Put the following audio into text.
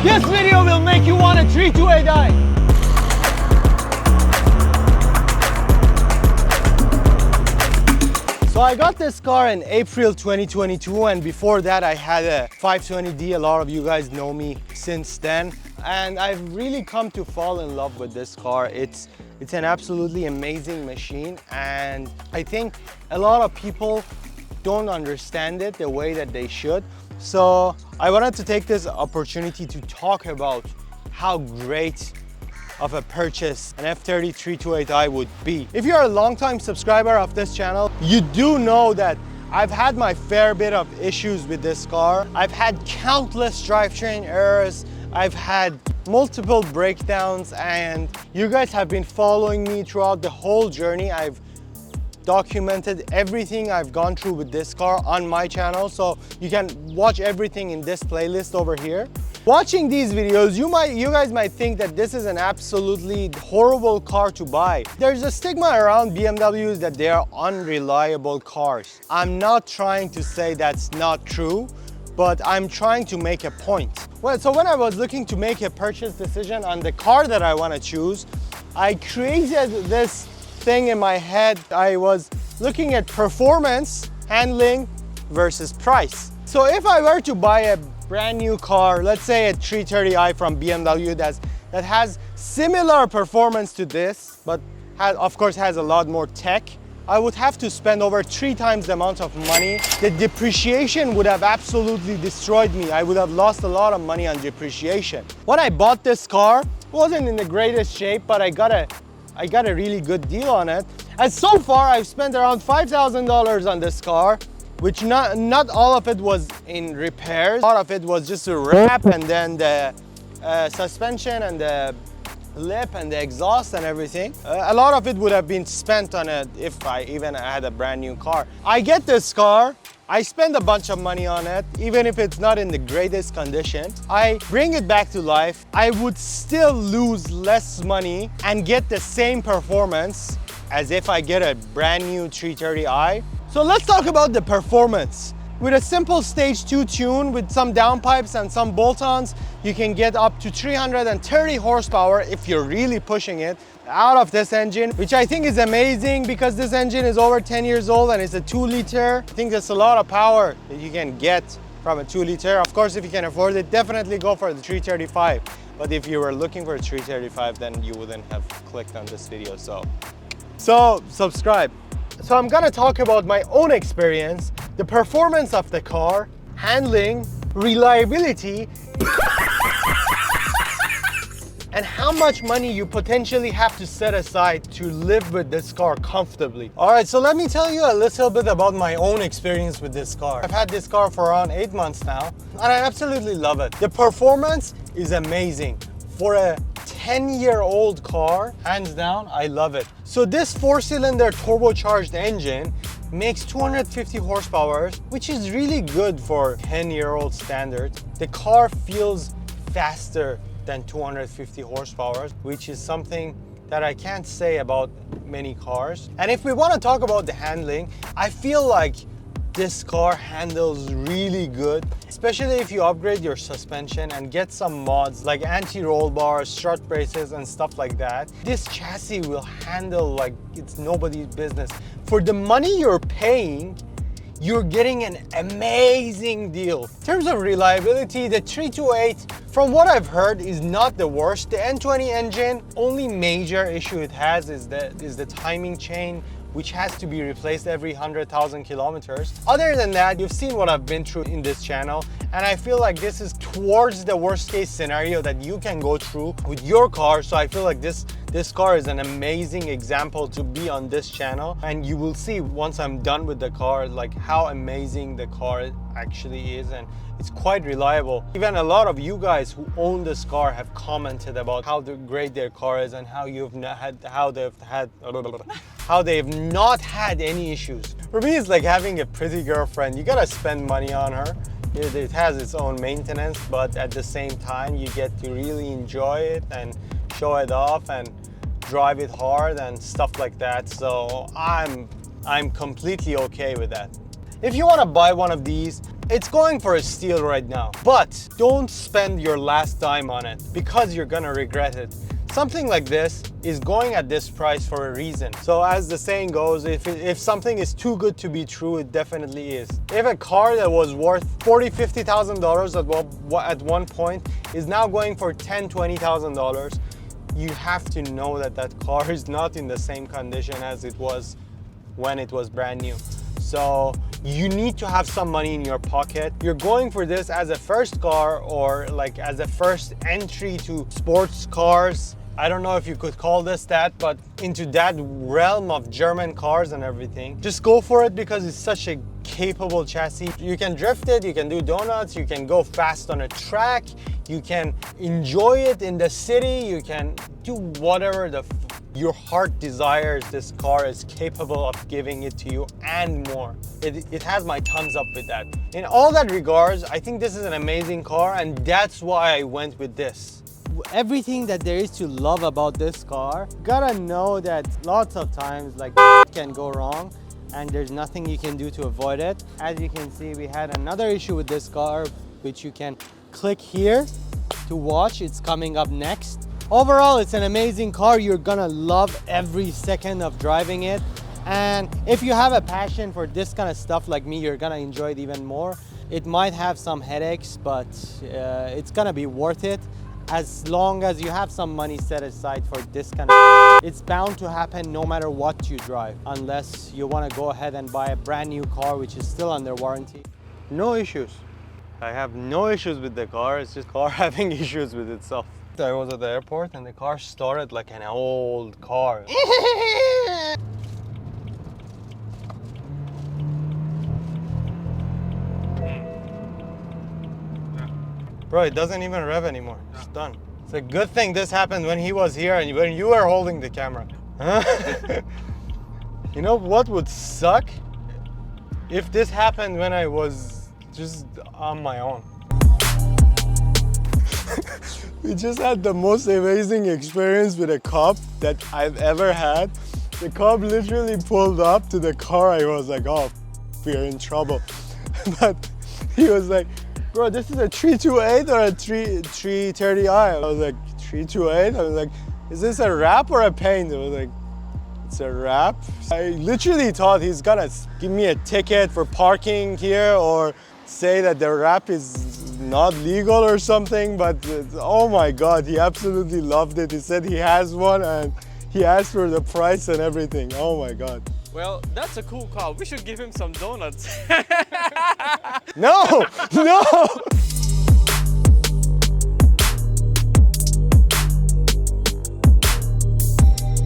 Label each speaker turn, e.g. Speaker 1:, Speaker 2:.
Speaker 1: This video will make you want a 328i. So I got this car in April 2022, and before that I had a 520D. A lot of you guys know me since then, and I've really come to fall in love with this car. It's an absolutely amazing machine, and I think a lot of people don't understand it the way that they should. So I wanted to take this opportunity to talk about how great of a purchase an F30 328i would be. If you're a long-time subscriber of this channel, you do know that I've had my fair bit of issues with this car. I've had countless drivetrain errors. I've had multiple breakdowns, and you guys have been following me throughout the whole journey. I've documented everything I've gone through with this car on my channel, so you can watch everything in this playlist over here. Watching these videos, you guys might think that this is an absolutely horrible car to buy. There's a stigma around BMWs that they are unreliable cars. I'm not trying to say that's not true, but I'm trying to make a point. Well, so when I was looking to make a purchase decision on the car that I want to choose, I created this thing in my head. I was looking at performance, handling versus price. So if I were to buy a brand new car, let's say a 330i from BMW that has similar performance to this, but of course has a lot more tech, I would have to spend over 3 times the amount of money. The depreciation would have absolutely destroyed me. I would have lost a lot of money on depreciation. When I bought this car, it wasn't in the greatest shape, but I got a really good deal on it. And so far, I've spent around $5,000 on this car, which not all of it was in repairs. A lot of it was just a wrap, and then the suspension and the lip and the exhaust and everything. A lot of it would have been spent on it if I even had a brand new car. I get this car, I spend a bunch of money on it, even if it's not in the greatest condition. I bring it back to life. I would still lose less money and get the same performance as if I get a brand new 330i. So let's talk about the performance. With a simple stage 2 tune with some downpipes and some bolt-ons, you can get up to 330 horsepower if you're really pushing it out of this engine, which I think is amazing because this engine is over 10 years old and it's a 2-liter. I think that's a lot of power that you can get from a 2-liter. Of course, if you can afford it, definitely go for the 335. But if you were looking for a 335, then you wouldn't have clicked on this video. So subscribe. So I'm gonna talk about my own experience, the performance of the car, handling, reliability, and how much money you potentially have to set aside to live with this car comfortably. All right, so let me tell you a little bit about my own experience with this car. I've had this car for around 8 months now, and I absolutely love it. The performance is amazing. For a 10-year-old car, hands down, I love it. So this 4-cylinder turbocharged engine makes 250 horsepower, which is really good for 10-year-old standards. The car feels faster than 250 horsepower, which is something that I can't say about many cars. And if we want to talk about the handling, I feel like this car handles really good, especially if you upgrade your suspension and get some mods like anti-roll bars, strut braces and stuff like that. This chassis will handle like it's nobody's business. For the money you're paying, you're getting an amazing deal. In terms of reliability, the 328, from what I've heard, is not the worst. The N20 engine, only major issue it has is the timing chain, which has to be replaced every 100,000 kilometers. Other than that, you've seen what I've been through in this channel, and I feel like this is towards the worst case scenario that you can go through with your car. So I feel like this car is an amazing example to be on this channel, and you will see once I'm done with the car like how amazing the car actually is, and it's quite reliable. Even a lot of you guys who own this car have commented about how great their car is and how they've not had any issues. For me, it's like having a pretty girlfriend. You gotta spend money on her. It has its own maintenance, but at the same time, you get to really enjoy it and show it off and drive it hard and stuff like that. So I'm completely okay with that. If you want to buy one of these, It's going for a steal right now, but don't spend your last dime on it because you're gonna regret it. Something like this is going at this price for a reason. So as the saying goes, if something is too good to be true, it definitely is. If a car that was worth $40,000-$50,000 at one point is now going for $10,000-$20,000, you have to know that that car is not in the same condition as it was when it was brand new. So you need to have some money in your pocket. You're going for this as a first car or like as a first entry to sports cars. I don't know if you could call this that, but into that realm of German cars and everything. Just go for it because it's such a capable chassis. You can drift it, you can do donuts, you can go fast on a track, you can enjoy it in the city, you can do whatever your heart desires. This car is capable of giving it to you and more. It has my thumbs up with that. In all that regards, I think this is an amazing car, and that's why I went with this. Everything that there is to love about this car, gotta know that lots of times like can go wrong and there's nothing you can do to avoid it. As you can see, we had another issue with this car, which you can click here to watch. It's coming up next. Overall, it's an amazing car. You're gonna love every second of driving it. And if you have a passion for this kind of stuff like me, you're gonna enjoy it even more. It might have some headaches, but it's gonna be worth it. As long as you have some money set aside for this kind of, it's bound to happen no matter what you drive, unless you want to go ahead and buy a brand new car which is still under warranty. No issues. I have no issues with the car. It's just car having issues with itself. I was at the airport and the car started like an old car. Bro, it doesn't even rev anymore. It's done. It's a good thing this happened when he was here and when you were holding the camera. You know what would suck? If this happened when I was just on my own. We just had the most amazing experience with a cop that I've ever had. The cop literally pulled up to the car. I was like, oh, we're in trouble. But he was like, bro, this is a 328 or a 330i? I was like, 328? I was like, is this a wrap or a paint? I was like, it's a wrap. I literally thought he's gonna give me a ticket for parking here or say that the wrap is not legal or something, but oh my God, he absolutely loved it. He said he has one and he asked for the price and everything. Oh my God.
Speaker 2: Well, that's a cool car. We should give him some donuts.
Speaker 1: No, no.